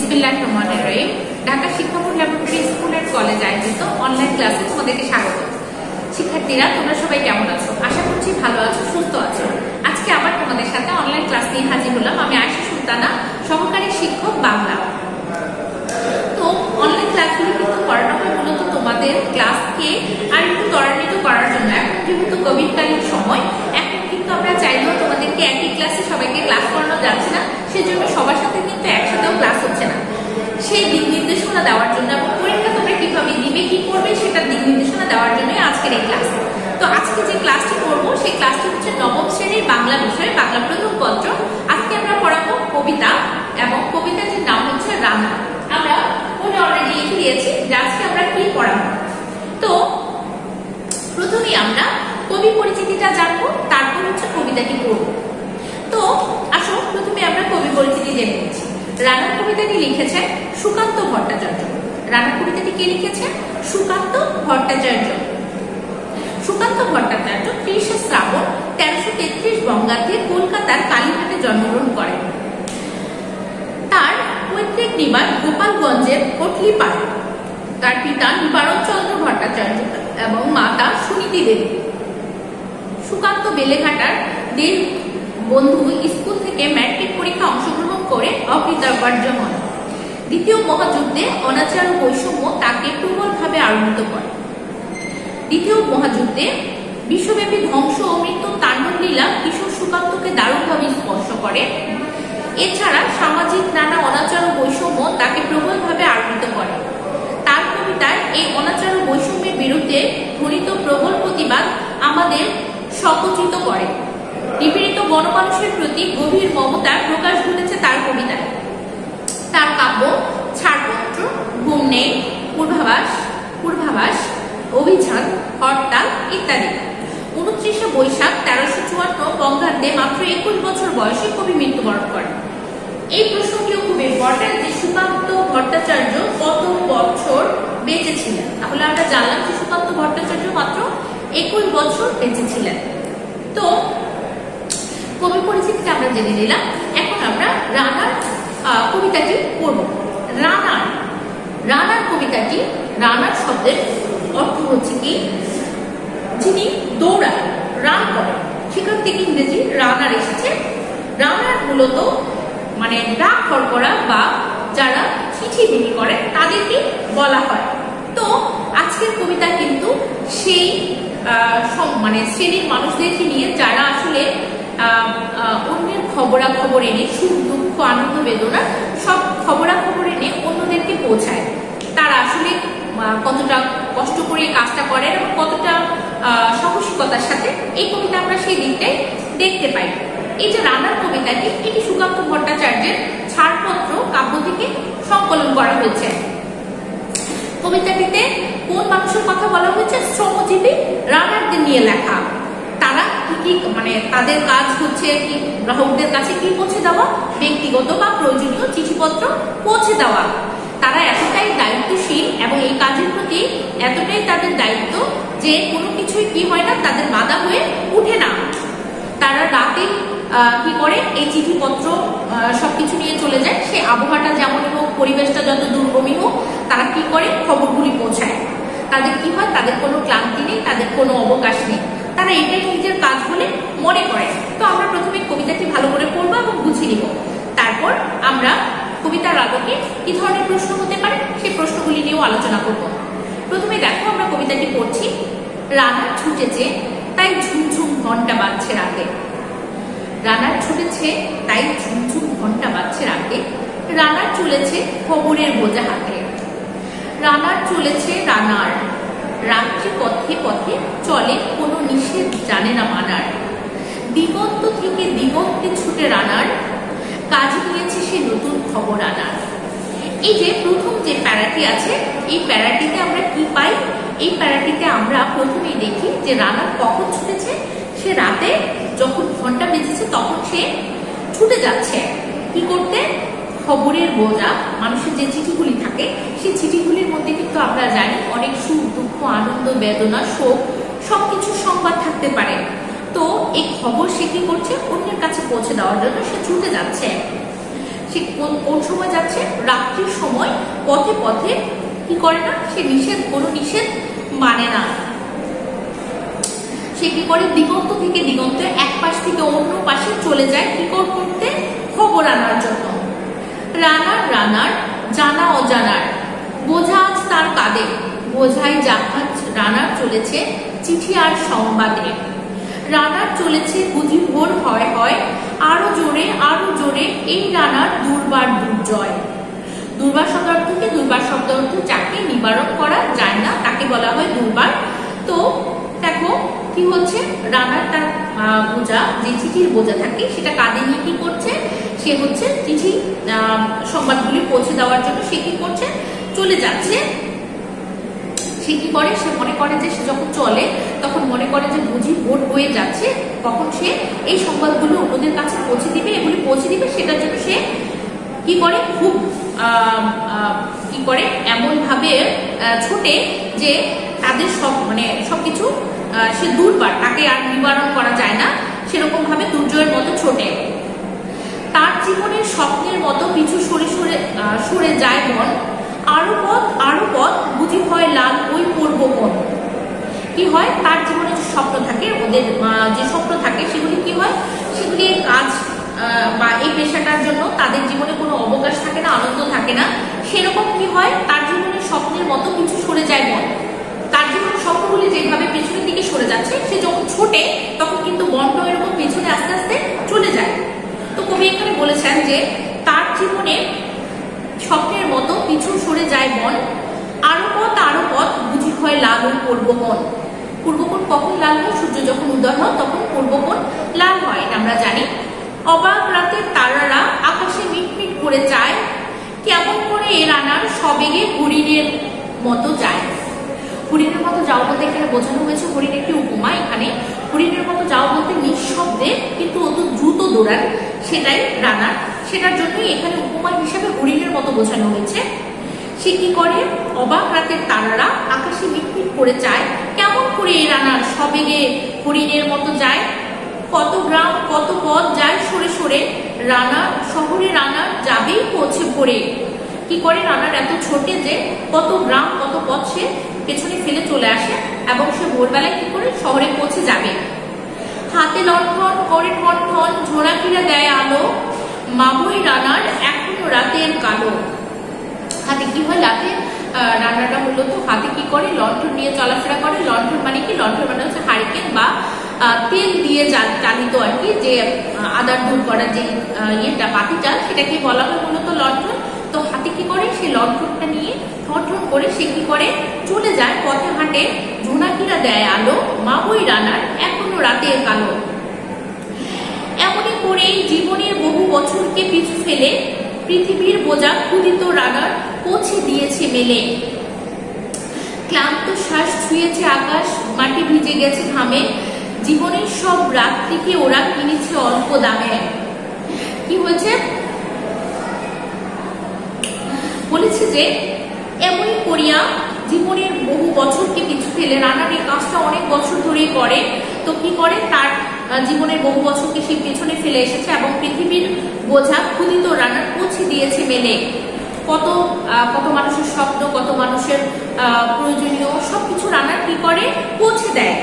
বিসমিল্লাহির রহমানির রহিম। ঢাকা শিক্ষা board laboratory school and college আয়োজিত অনলাইন ক্লাসে তোমাদেরকে স্বাগত। শিক্ষার্থীরা, তোমরা সবাই কেমন আছো? আশা করছি ভালো আছো, সুস্থ আছো। আজকে আবার তোমাদের সাথে অনলাইন ক্লাস নিয়ে হাজির হলাম। আমি আয়েশা সুলতানা, সহকারী শিক্ষক বাংলা। তো অনলাইন ক্লাসগুলো কিন্তু করানো হয় মূলত তোমাদের ক্লাসকে আর একটু ত্বরান্বিত করার জন্য। এখন যেহেতু কোভিডকালীন সময়, এখন কিন্তু আমরা চাইলেও তোমাদেরকে একই ক্লাসে সবাইকে ক্লাস করানো যাচ্ছে না, সেজন্য সবার সাথে কিন্তু একসাথেও ক্লাস হচ্ছে না। সেই দিক নির্দেশনা দেওয়ার জন্য এবং পরীক্ষা তোমরা কিভাবে দিবে, কি করবে, সেটা দিক নির্দেশনা দেওয়ার জন্য আজকের এই ক্লাস। তো আজকে যে ক্লাসটি করবো সেই ক্লাসটি হচ্ছে নবম শ্রেণীর বাংলা বিষয়ে, বাংলা প্রথম পত্র। আজকে আমরা পড়াবো কবিতা, এবং কবিতাটির নাম হচ্ছে রানা। আমরা অলরেডি লিখে দিয়েছি যে আজকে আমরা কি পড়াবো। তো প্রথমেই আমরা কবি পরিচিতিটা জানবো, তারপর হচ্ছে কবিতাটি পড়বো। তো আসো প্রথমে আমরা কবি পরিচিতি জেনে নিচ্ছি। রানার কবিতাটি লিখেছেন সুকান্ত ভট্টাচার্য। রানার কবিতাটি কে লিখেছেন? সুকান্ত ভট্টাচার্য। সুকান্ত ভট্টাচার্য 30শে শ্রাবণ 1333 বঙ্গাব্দে কলকাতার কালীঘাটে জন্মগ্রহণ করেন। তার পৈতৃক নিবাস গোপালগঞ্জের কোটলিপাড়া। তার পিতা নিবারণ চন্দ্র ভট্টাচার্য এবং মাতা সুনীতি দেবী। সুকান্ত বেলেঘাটার দেব বন্ধু স্কুল থেকে ম্যাট্রিক পরীক্ষা অংশগ্রহণ করে অকৃতকার্য হন। দ্বিতীয় মহাযুদ্ধে অনাচার ও বৈষম্য তাকে প্রবলভাবে আলোড়িত করে। দ্বিতীয় মহাযুদ্ধে বিশ্বব্যাপী ধ্বংস ও মৃত্যুর তাণ্ডব লীলা কিশোর সুকান্তকে দারুণভাবে স্পর্শ করে। এছাড়া সামাজিক নানা অনাচার ও বৈষম্য তাকে প্রবলভাবে আলোড়িত করে। তার কবিতায় এই অনাচার ও বৈষম্যের বিরুদ্ধে ধ্বনিত প্রবল প্রতিবাদ আমাদের সচকিত করে। নিপীড়িত গণমানুষের প্রতি গভীর মমতার প্রকাশ ঘটেছে তার কবিতায়। তার কাব্য ছাড়পত্র, ঘুম নেই, পূর্বাভাস, অভিযান, হরতাল ইত্যাদি। 29শে বৈশাখ 1354 বঙ্গাব্দে মাত্র 21 বছর বয়সে কবি মৃত্যুবরণ করেন। এই প্রশ্নটিও খুব ইম্পর্টেন্ট যে সুকান্ত ভট্টাচার্য কত বছর বেঁচে ছিলেন। তাহলে আমরা জানলাম যে সুকান্ত ভট্টাচার্য মাত্র 21 বছর বেঁচে ছিলেন। তো কবি পরিচিতিটা আমরা জেনে নিলাম। এখন আমরা রানার কবিতাটি পড়ব। রানার কবিতাটি, রানার শব্দের অর্থ হচ্ছে কি, যিনি দৌড়ান, রান করেন, সেখান থেকে ইংরেজি রানার এসেছে। রানার মূলত মানে ডাক হরকরা বা যারা চিঠি বিলি করে তাদেরকে বলা হয়। তো আজকের কবিতা কিন্তু সেই মানে শ্রেণীর মানুষদেরকে নিয়ে যারা আসলে অন্যের খবরাখবর এনে, সুখ দুঃখ আনন্দ বেদনা সব খবরাখবর এনে অন্যদেরকে পৌঁছায়। তারা আসলে কতটা কষ্ট করে কাজটা করে এবং কতটা সাহসিকতার সাথে এই কবিতা আমরা সেই দিকটাই দেখতে পাই। এই যে রানার কবিতাটি, এটি সুকান্ত ভট্টাচার্যের ছাড়পত্র কাব্য থেকে সংকলন করা হয়েছে। কবিতাটিতে কোন মানুষের কথা বলা হয়েছে? শ্রমজীবী রানারদের নিয়ে লেখা। তারা কি মানে তাদের কাজ হচ্ছে কি, গ্রাহকদের কাছে কি পৌঁছে দেওয়া, ব্যক্তিগত বা প্রয়োজনীয় চিঠিপত্র পৌঁছে দেওয়া। তারা এতটাই দায়িত্বশীল এবং এই কাজের প্রতি এতটাই তাদের দায়িত্ব যে কোনো কিছুই কি হয় না, তাদের বাধা হয়ে উঠে না। তারা রাতে কি করে, এই চিঠিপত্র সবকিছু নিয়ে চলে যায়। সে আবহাওয়াটা যেমনই হোক, পরিবেশটা যত দুর্গমই হোক, তারা কি করে খবরগুলি পৌঁছায়। তাদের কি হয়, তাদের কোনো ক্লান্তি নেই, তাদের কোনো অবকাশ নেই। তারা এটাই নিজের কাজ বলে মনে করে। তো আমরা প্রথমে কবিতাটি ভালো করে পড়বো এবং বুঝে নিব। তারপর আমরা কবিতার আলোকে কি ধরনের প্রশ্ন হতে পারে সেই প্রশ্নগুলি নিয়েও আলোচনা করব। প্রথমে দেখো, আমরা কবিতাটি পড়ছি। রানার ছুটেছে তাই ঝুমঝুম ঘন্টা বাজছে রাতে। রানার ছুটেছে তাই ঝুমঝুম ঘন্টা বাজছে রাতে। রানার চলেছে খবরের বোঝা হাতে। রানার চলেছে রানার, রাত্রি পথে পথে চলে, কোনো নিষেধ জানে না মানার। দিগন্ত থেকে দিগন্তে ছুটে রানার, কাজ নিয়েছে সে নতুন খবর আনার। এই যে প্রথম যে প্যারাটি আছে, এই প্যারাটিতে আমরা কি পাই? এই প্যারাটিতে আমরা প্রথমেই দেখি যে রানার কখন ছুটেছে। সে রাতে যখন ঘন্টা বেজেছে তখন সে ছুটে যাচ্ছে কি করতে? খবরের বোঝা, মানুষের যে চিঠিগুলি থাকে সেই চিঠিগুলির মধ্যে কিন্তু আমরা জানি অনেক সুখ দুঃখ আনন্দ বেদনা শোক সবকিছু সংবাদ থাকতে পারে। তো এই খবর সে কি করছে? অন্যের কাছে পৌঁছে দেওয়ার জন্য সে ছুটে যাচ্ছে। সে কোন সময় যাচ্ছে? রাত্রির সময় পথে পথে কি করে না, সে কোনো নিষেধ মানে না। সে কি করে? দিগন্ত থেকে দিগন্তে, এক পাশ থেকে অন্য পাশে চলে যায় কি করতে? খবর আনার জন্য। রানার জানা অজানার বোঝা আজ তার কাঁধে, বোঝাই জাহাজ রানার চলেছে চিঠি আর সংবাদে। রানার চলেছে বুঝি ভোর হয় আরো জোরে এই রানার দুর্বার দুর্জয়। দুর্বার শব্দ অর্থ কি? দুর্বার শব্দ অর্থ যাকে নিবারণ করা যায় না তাকে বলা হয় দুর্বার। তো দেখো কি হচ্ছে, রানার তার বোঝা, যে চিঠির বোঝা থাকে সেটা কাঁধে নিয়ে কি করছে? সে হচ্ছে চিঠি সংবাদগুলি পৌঁছে দেওয়ার জন্য সে কি করছে? চলে যাচ্ছে। সে কি করে? সে মনে করে যে সে যখন চলে তখন মনে করে যে বুঝি ভোর হয়ে যাচ্ছে, তখন সে এই সংবাদগুলো অন্যদের কাছে পৌঁছে দিবে, এগুলি পৌঁছে দিবে। সেটার জন্য সে কি করে? খুব কি করে? এমন ভাবে ছোটে যে তাদের সবকিছু সে দুর্বার, তাকে আর নিবারণ করা যায় না, সেরকম ভাবে দুর্জয়ের মতো ছোটে। তার জীবনের স্বপ্নের মতো পিছু সরে যায় মন, আরো পথ বুঝি হয় লাল ওই পূর্ব কোণ। কি হয়? তার জীবনে যে স্বপ্ন থাকে, ওদের যে স্বপ্ন থাকে সেগুলি কি হয়? সেগুলি কাজ বা এই পেশাটার জন্য তাদের জীবনে কোনো অবকাশ থাকে না, আনন্দ থাকে না। সেরকম কি হয়? তার জীবনের স্বপ্নের মতো পিছু সরে যায় মন। তার জীবনের স্বপ্নগুলি যেভাবে পেছনের দিকে সরে যাচ্ছে, সে যখন ছোটে তখন কিন্তু মনটা এরকম পেছনে আস্তে আস্তে চলে যায়। তো কবি এখানে বলেছেন যে তার জীবনে স্বপ্নের মতো পিছু সরে যায় মন, আরো পথ বুঝি হয় লাল ওই পূর্বকোণ। পূর্বকোণ কখন লাল হয়? সূর্য যখন উদয় হয় তখন পূর্বকোণ লাল হয়, আমরা জানি। অবাক রাতের তারারা আকাশে মিটমিট করে চায়, কেমন করে এ রানার সবেগে হরিণের মতো যায়। হরিণের মতো যাও বলতে এখানে বোঝানো হয়েছে হরিণ একটি উপমা। এখানে হরিণের মতো যাও বলতে নিঃশব্দে কিন্তু অত দ্রুত দৌড়ান, সেটাই রানার। সেটার জন্যই এখানে উপমা হিসাবে হরিণের মতো বোঝানো হয়েছে। সে কি করে? অবাক রাতের তারারা আকাশে মিটমিট করে চায়, কেমন করে এ রানার সবেগে হরিণের মতো যায়। কত গ্রাম কত পথ যায় সরে রানার শহরে, রানার যাবেই পৌঁছে পড়ে। কি করে? রানার এত ছোটে যে কত গ্রাম কত পথ সে পেছনে ফেলে চলে আসে এবং সে ভোরবেলায় কি করে? শহরে পৌঁছে যাবে। হাতে লণ্ঠন করে ঠন ঝোড়াকিরা দেয় আলো, মাবই রানার এখনো রাতের কালো। হাতে কি হয়? রান্নাটা মূলত হাতে কি করে? লণ্ঠন নিয়ে চলাফেরা করে। লণ্ঠন মানে কি? লণ্ঠন মানে হচ্ছে হারিকেন বা তেল দিয়ে চালিত আর কি, যে আদার দূর করার যে ইয়েটা পাতিটা, সেটাকে বলা হয় মূলত লণ্ঠন। তো হাতে কি করে? সেই লণ্ঠনটা নিয়ে ঠন করে সে কি করে? চলে যায় পথে হাঁটে, ঝোনাকিরা দেয় আলো, মাবই রানার এখনো রাতের কালো। এমনই করেই জীবনের বহু বছরকে পিছু ফেলে পৃথিবীর বোঝা ক্ষুদিত রানার পৌঁছে দিয়েছে মেলে। ক্লান্ত শ্বাস ছুঁয়েছে আকাশ, মাটি ভিজে গেছে ঘামে, জীবনের সব রাত্রিকে ওরা কিনেছে অল্প দামে। কি হয়েছে? বলেছে যে এমনই করিয়া জীবনের বহু বছরকে পিছু ফেলে, রানার এই কাজটা অনেক বছর ধরেই করে। তো কি করে? তার জীবনের বহু বছরকে সে পেছনে ফেলে এসেছে এবং পৃথিবীর বোঝা ক্ষুদিত রানার পৌঁছে দিয়েছে মেলে। কত মানুষের স্বপ্ন, কত মানুষের প্রয়োজনীয় সবকিছু রানার কি করে? পৌঁছে দেয়।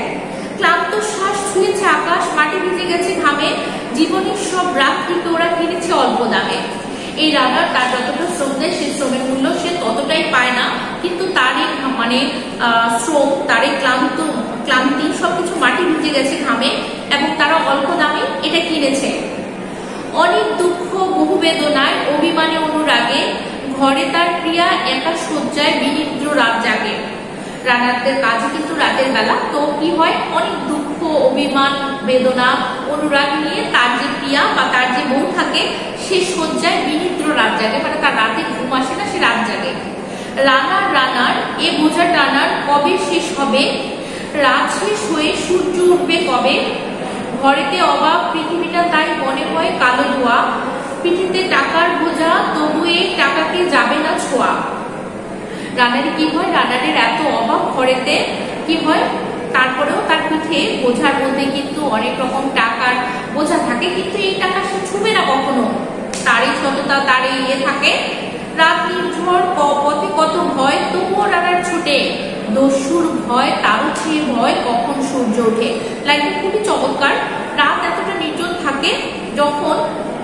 ক্লান্ত শ্বাস ছুঁয়েছে আকাশ, মাটি ভিজে গেছে ঘামে, জীবনের সব রাত্রিকে ওরা কিনেছে অল্প দামে। এই রানার তার যতটা শ্রম দেয় সে শ্রমের মূল্য সে ততটাই পায় না, কিন্তু তারই শ্রম, তারই ক্লান্তি সবকিছু মাটি ভিজে গেছে ঘামে এবং তারা অল্প দামে এটা কিনেছে। অনেক দুঃখ বহু বেদনায় অভিমানে অনুরাগে, ঘরে তার প্রিয়া একা শয্যায় বিনিদ্র রাত জাগে। রানারদের কাজে কিন্তু রাতের বেলা। তো কি হয়? অনেক দুঃখ অভিমান বেদনা অনুরাগ নিয়ে তার যে প্রিয়া বা তার যে বউ থাকে সে শয্যায় বিনিদ্র রাত জাগে, মানে তার রাতে ঘুম আসে না, সে রাত জাগে। রানার এ বোঝা টানার কবে শেষ হবে, রাত শেষ হয়ে সূর্য উঠবে কবে। ঘরেতে অবাক পৃথিবীটা তাই মনে হয় কালো ধোয়া, পিঠিতে টাকার বোঝা তবু এই টাকাকে যাবে না ছোঁয়া। রানারে কি হয়? রানারের এত অভাব, ঘরেতে কি হয়? তারপরেও তার পিঠে বোঝার মধ্যে কিন্তু অনেক রকম টাকার বোঝা থাকে, কিন্তু এই টাকা সে ছুবে না কখনো। তারই সততা তারই থাকে। রাত নির্ঝর পথে কত ভয়, তবুও রানার ছুটে, দস্যুর ভয় তারও চেয়ে ভয় কখন সূর্য ওঠে। লাইনটা খুবই চমৎকার। রাত এতটা নির্জন থাকে যখন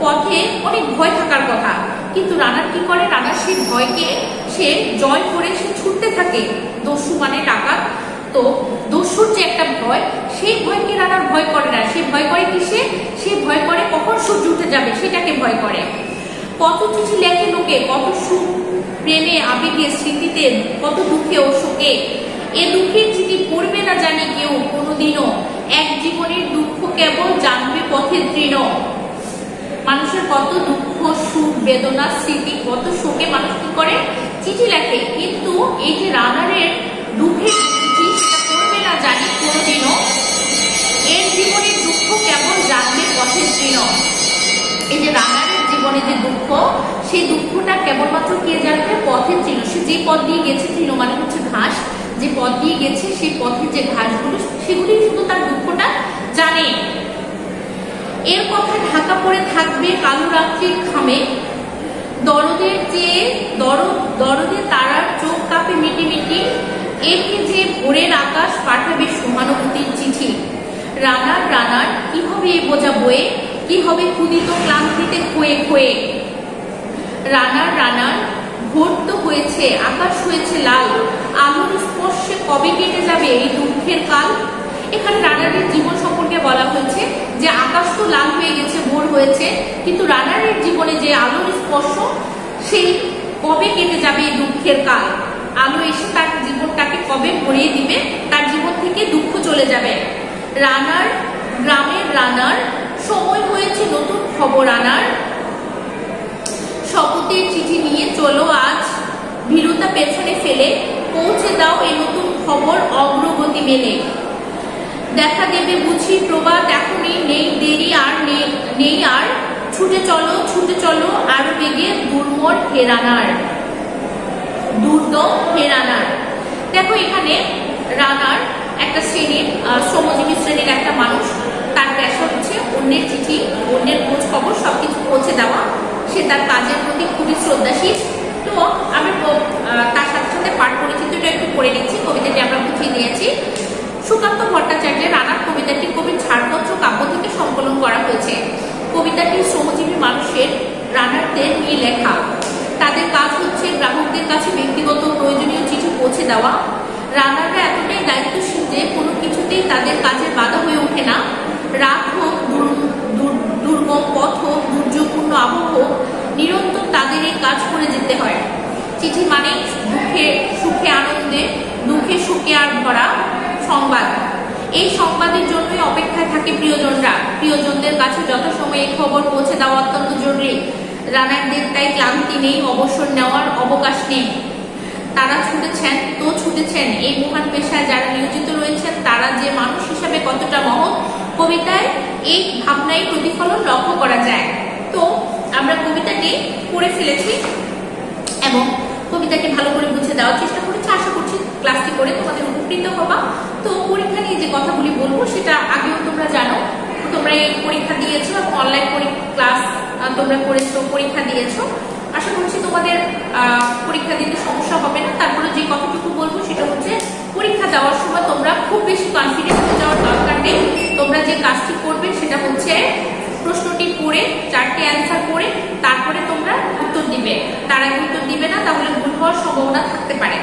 পথে অনেক ভয় থাকার কথা, কিন্তু রানার কি করে, রানার সেই ভয়কে সে জয় করে সে ছুটতে থাকে। দস্যু মানে ডাকাত, তো দস্যুর যে একটা ভয়, সেই ভয়কে রানার ভয় করে না। সে ভয় করে কিসে, সে ভয় করে কখন সূর্য উঠে যাবে, সেটাকে ভয় করে। কত চিঠি লেখে লোকে, কত সুখ প্রেমে আবেগে স্মৃতিতে, কত দুঃখে ও শোকে, এ দুঃখের চিঠি পড়বে না জানি কেউ কোনোদিনও, এক জীবনের দুঃখ কেবল জানবে পথের তৃণ। মানুষের কত দুঃখ সুখ বেদনা স্মৃতি, কত শোকে মানুষ কি করে, চিঠি লেখে, কিন্তু এই যে রানারের দুঃখের চিঠি, সেটা পড়বে না জানি কোনোদিনও, এর জীবনের দুঃখ কেবল জানবে পথের তৃণ। এই যে রানারের জীবনে যে দুঃখ, সেই দুঃখটা কেবলমাত্র কে জানবে, পথের তৃণ। সে যে পথ দিয়ে গেছে, তৃণ মানে হচ্ছে ঘাস, যে পথ দিয়ে গেছে সেই পথের যে ঘাসগুলো, সেগুলি শুধু তার দুঃখটা জানে। এর কথা ঢাকা পড়ে থাকবে কালো রাত্রির খামে, দরদের চেয়ে দরদে তারার চোখ কাঁপে মিটি মিটি, একে যে ভোরের আকাশ পাঠাবে সহানুভূতির চিঠি। রানার কি হবে এ বোঝা বয়ে, কি হবে ক্ষুদিত ক্লান্তিতে খোয়ে খোয়ে। রানার ভোর তো হয়েছে, আকাশ হয়েছে লাল, আলোর স্পর্শে কবে কেটে যাবে এই দুঃখের কাল। এখানে রানারের জীবন সম্পর্কে বলা হয়েছে যে আকাশ তো লাল হয়ে গেছে, ভোর হয়েছে, কিন্তু রানারের জীবনে যে আলোর স্পর্শ, সেই কবে কেটে যাবে এই দুঃখের কাল। আলো এসে তার জীবনটাকে কবে ভরিয়ে দিবে, তার জীবন থেকে দুঃখ চলে যাবে। রানার গ্রামের রানার, সময় হয়েছে নতুন খবর আনার, শপথের চিঠি নিয়ে চলো আজ, ভীরুতা পেছনে ফেলে পৌঁছে দাও এই নতুন খবর অগ্রগতি মেলে। দেখা দেবে বুঝি প্রবাদ এখনই, নেই দেরি আর নেই আর, ছুটে চলো আরো বেগে দুর্দম হেরানার। দেখো এখানে রানার একটা শ্রেণীর, শ্রমজীবী শ্রেণীর একটা মানুষ, তার পেশা হচ্ছে অন্যের চিঠি, অন্যের খোঁজ খবর সবকিছু পৌঁছে দেওয়া। সে তার কাজের প্রতি খুবই শ্রদ্ধাশীল। তো আমি তার সাথে সাথে পাঠ পরিচিতিটা একটু পড়ে নিচ্ছি। কবিতাটি আমরা বুঝিয়ে দিয়েছি। সুকান্ত ভট্টাচার্যের রানার কবিতাটি কবির ছাড়পত্র কাব্য থেকে সংকলন করা হয়েছে। কবিতাটি শ্রমজীবী মানুষের রানারদের নিয়ে লেখা। তাদের কাজ হচ্ছে গ্রাহকদের কাছে ব্যক্তিগত প্রয়োজনীয় চিঠি পৌঁছে দেওয়া। রানাররা এতটাই দায়িত্বশীল যে কোনো কিছুতেই তাদের কাজের বাধা হয়ে ওঠে না। রাত হোক, দুর্গম পথ হোক, দুর্যোগপূর্ণ আবহ হোক, নিরন্তর তাদের এই কাজ করে যেতে হয়। চিঠি মানে দুঃখে সুখে আনন্দে, দুঃখে সুখে আর ভরা সংবাদ। এই সংবাদের জন্যই অপেক্ষায় থাকে প্রিয়জনরা। প্রিয়জনদের কাছে যথাসময়ে খবর পৌঁছে দেওয়া অত্যন্ত জরুরি। রানারদের তাই ক্লান্তি নেই, অবসর নেওয়ার অবকাশ নেই। তারা ছুটেছেন এই মহান পেশায় যারা নিয়োজিত রয়েছেন, তারা যে মানুষ হিসাবে কতটা মহৎ, কবিতায় এই ভাবনাই প্রতিফলন লক্ষ্য করা যায়। তো আমরা কবিতাটি পড়ে ফেলেছি এবং কবিতাটি ভালো করে বুঝে দেওয়ার চেষ্টা করেছি। আশা করছি ক্লাসটি করে তোমাদের উপকৃত হবা। তো পরীক্ষা নিয়ে যে কথাগুলি বলবো সেটা আগেও তোমরা জানো, তোমরা এই পরীক্ষা দিয়েছো এবং অনলাইন ক্লাস তোমরা করেছো, পরীক্ষা দিয়েছো। আশা করছি তোমাদের পরীক্ষা দিতে সমস্যা হবে না। তারপরে যে কথাটুকু বলবো সেটা হচ্ছে, পরীক্ষা দেওয়ার সময় তোমরা খুব বেশি কনফিডেন্স হয়ে যাওয়ার দরকার নেই। তোমরা যে কাজটি করবে সেটা হচ্ছে প্রশ্নটি পড়ে 4টে অ্যান্সার করে তারপরে তোমরা উত্তর দিবে। তার আগে উত্তর দিবে না, তাহলে ভুল হওয়ার সম্ভাবনা থাকতে পারে।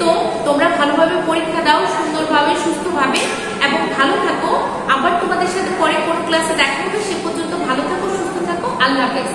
তো তোমরা ভালোভাবে পরীক্ষা দাও, সুন্দরভাবে সুস্থভাবে, এবং ভালো থাকো। আবার তোমাদের সাথে পরে কোন ক্লাসে দেখা হবে। সে পর্যন্ত ভালো থাকো, সুস্থ থাকো। আল্লাহ হাফেজ।